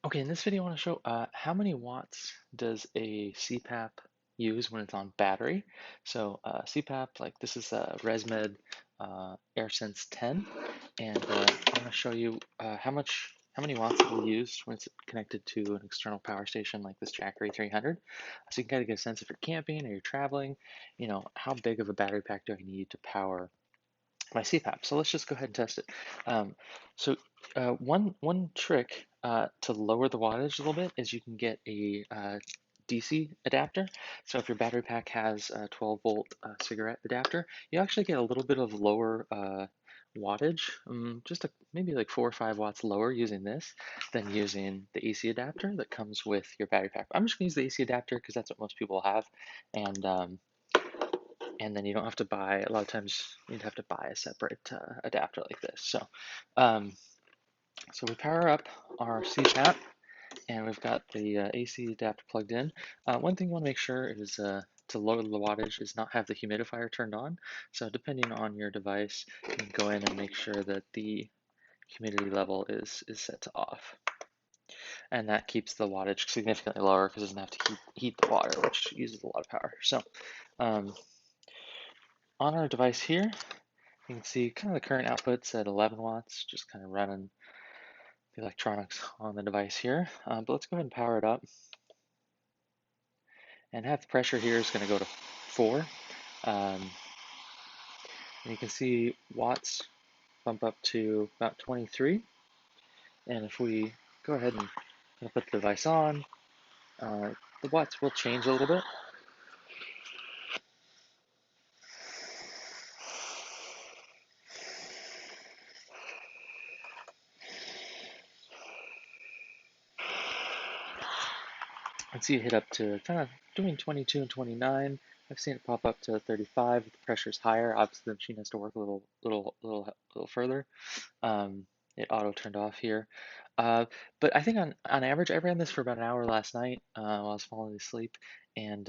Okay, in this video, I want to show how many watts does a CPAP use when it's on battery. So CPAP, like this is a ResMed AirSense 10, and I'm going to show you how many watts it will use when it's connected to an external power station like this Jackery 300. So you can kind of get a sense if you're camping or you're traveling, how big of a battery pack do I need to power my CPAP. So let's just go ahead and test it. Um, one trick to lower the wattage a little bit is you can get a DC adapter. So if your battery pack has a 12-volt cigarette adapter, you actually get a little bit of lower wattage, maybe like 4 or 5 watts lower using this than using the AC adapter that comes with your battery pack. I'm just going to use the AC adapter because that's what most people have, and then you don't have to buy, a lot of times you'd have to buy a separate adapter like this. Um, so we power up our CPAP and we've got the AC adapter plugged in. One thing you want to make sure is to lower the wattage is not have the humidifier turned on. So depending on your device, you can go in and make sure that the humidity level is set to off. And that keeps the wattage significantly lower because it doesn't have to heat the water, which uses a lot of power. So um, on our device here, you can see kind of the current output's at 11 watts, just kind of running the electronics on the device here. But let's go ahead and power it up. And half the pressure here is going to go to 4. And you can see watts bump up to about 23. And if we go ahead and put the device on, the watts will change a little bit. And see it hit up to kind of doing 22 and 29. I've seen it pop up to 35 if the pressure is higher. Obviously, the machine has to work a little further. It auto turned off here. But I think on average, I ran this for about an hour last night while I was falling asleep, and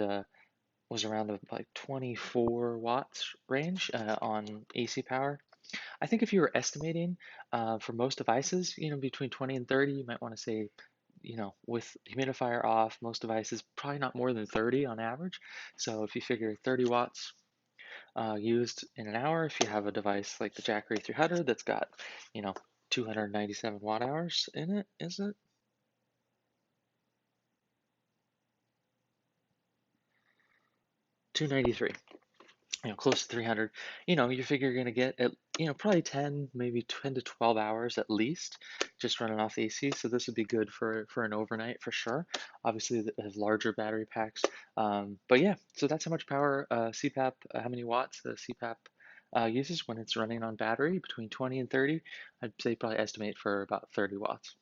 was around the like 24 watts range on AC power. I think if you were estimating for most devices, between 20 and 30, you might want to say, with humidifier off, most devices probably not more than 30 on average. So if you figure 30 watts used in an hour, if you have a device like the Jackery 300 that's got, you know, 297 watt hours in it, is it? 293. Close to 300, you figure you're going to get at, probably 10, maybe 10 to 12 hours at least just running off AC. So this would be good for an overnight for sure. Obviously, it has larger battery packs. But yeah, so that's how much power CPAP, how many watts the CPAP uses when it's running on battery between 20 and 30. I'd say probably estimate for about 30 watts.